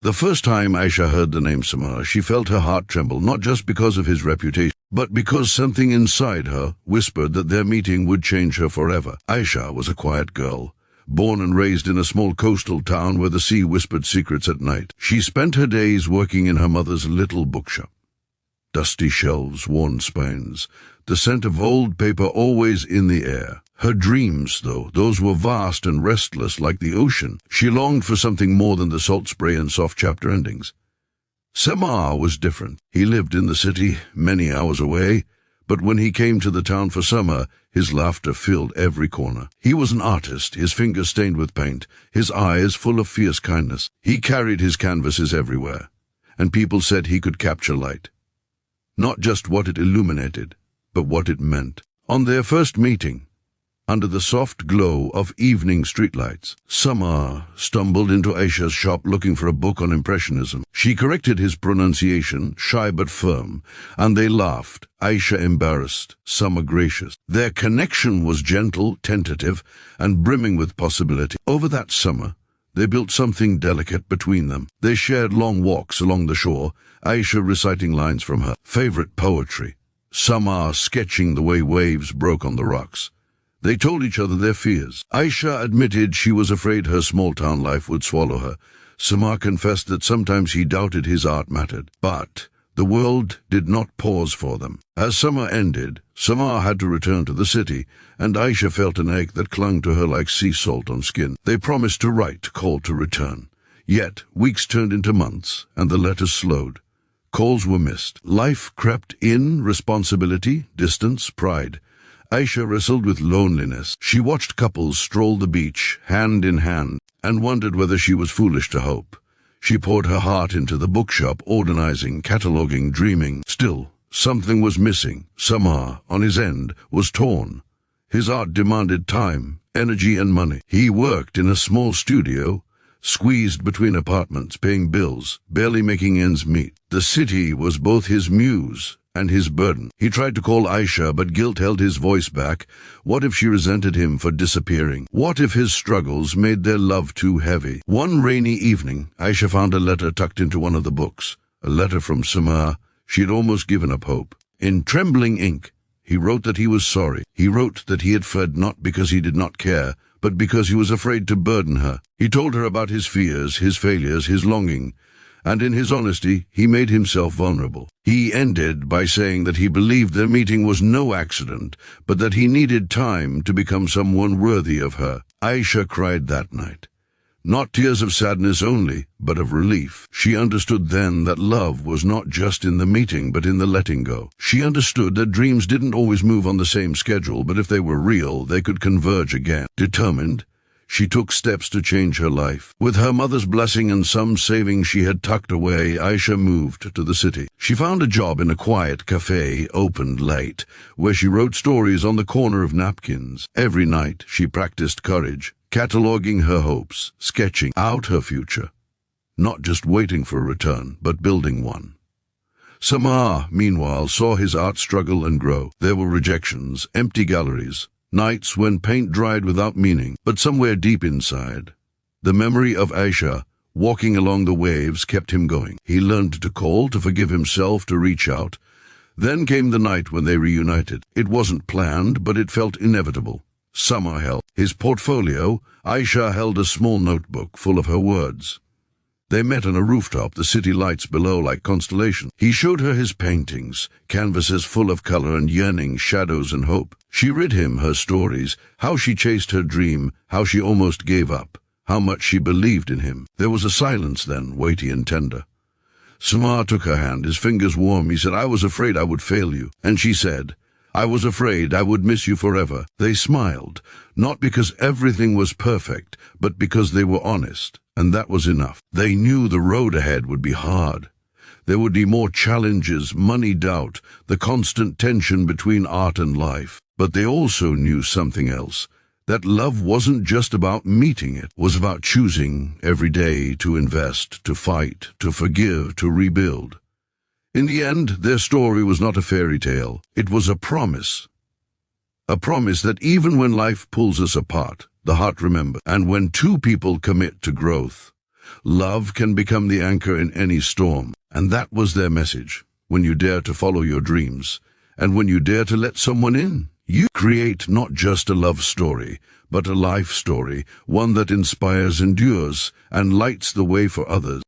The first time Aisha heard the name Samar, she felt her heart tremble, not just because of his reputation, but because something inside her whispered that their meeting would change her forever. Aisha was a quiet girl, born and raised in a small coastal town where the sea whispered secrets at night. She spent her days working in her mother's little bookshop. Dusty shelves, worn spines, the scent of old paper always in the air. Her dreams, though, those were vast and restless like the ocean. She longed for something more than the salt spray and soft chapter endings. Samar was different. He lived in the city, many hours away, but when he came to the town for summer, his laughter filled every corner. He was an artist, his fingers stained with paint, his eyes full of fierce kindness. He carried his canvases everywhere, and people said he could capture light. Not just what it illuminated, but what it meant. On their first meeting, under the soft glow of evening streetlights, Samar stumbled into Aisha's shop looking for a book on Impressionism. She corrected his pronunciation, shy but firm, and they laughed, Aisha embarrassed, Samar gracious. Their connection was gentle, tentative, and brimming with possibility. Over that summer, they built something delicate between them. They shared long walks along the shore, Aisha reciting lines from her favorite poetry, Samar sketching the way waves broke on the rocks. They told each other their fears. Aisha admitted she was afraid her small-town life would swallow her. Samar confessed that sometimes he doubted his art mattered. But the world did not pause for them. As summer ended, Samar had to return to the city, and Aisha felt an ache that clung to her like sea salt on skin. They promised to write, called to return. Yet weeks turned into months, and the letters slowed. Calls were missed. Life crept in, responsibility, distance, pride. Aisha wrestled with loneliness. She watched couples stroll the beach, hand in hand, and wondered whether she was foolish to hope. She poured her heart into the bookshop, organizing, cataloging, dreaming. Still, something was missing. Samar, on his end, was torn. His art demanded time, energy, and money. He worked in a small studio, squeezed between apartments, paying bills, barely making ends meet. The city was both his muse and his burden. He tried to call Aisha, but guilt held his voice back. What if she resented him for disappearing? What if his struggles made their love too heavy? One rainy evening, Aisha found a letter tucked into one of the books. A letter from Samar. She had almost given up hope. In trembling ink, he wrote that he was sorry. He wrote that he had fled not because he did not care, but because he was afraid to burden her. He told her about his fears, his failures, his longing, and in his honesty, he made himself vulnerable. He ended by saying that he believed their meeting was no accident, but that he needed time to become someone worthy of her. Aisha cried that night. Not tears of sadness only, but of relief. She understood then that love was not just in the meeting, but in the letting go. She understood that dreams didn't always move on the same schedule, but if they were real, they could converge again. Determined, she took steps to change her life. With her mother's blessing and some savings she had tucked away, Aisha moved to the city. She found a job in a quiet cafe, opened late, where she wrote stories on the corner of napkins. Every night she practiced courage, cataloging her hopes, sketching out her future. Not just waiting for a return, but building one. Samar, meanwhile, saw his art struggle and grow. There were rejections, empty galleries, nights when paint dried without meaning, but somewhere deep inside, the memory of Aisha walking along the waves kept him going. He learned to call, to forgive himself, to reach out. Then came the night when they reunited. It wasn't planned, but it felt inevitable. Samar held his portfolio. Aisha held a small notebook full of her words. They met on a rooftop, the city lights below like constellations. He showed her his paintings, canvases full of color and yearning, shadows and hope. She read him her stories, how she chased her dream, how she almost gave up, how much she believed in him. There was a silence then, weighty and tender. Samar took her hand, his fingers warm. He said, "I was afraid I would fail you." And she said, "I was afraid I would miss you forever." They smiled, not because everything was perfect, but because they were honest. And that was enough. They knew the road ahead would be hard. There would be more challenges, money, doubt, the constant tension between art and life. But they also knew something else, that love wasn't just about meeting, it was about choosing every day to invest, to fight, to forgive, to rebuild. In the end, their story was not a fairy tale. It was a promise. A promise that even when life pulls us apart, the heart remembers. And when two people commit to growth, Love can become the anchor in any storm, and that was their message. When you dare to follow your dreams, and when you dare to let someone in, you create not just a love story, but a life story, one that inspires, endures, and lights the way for others.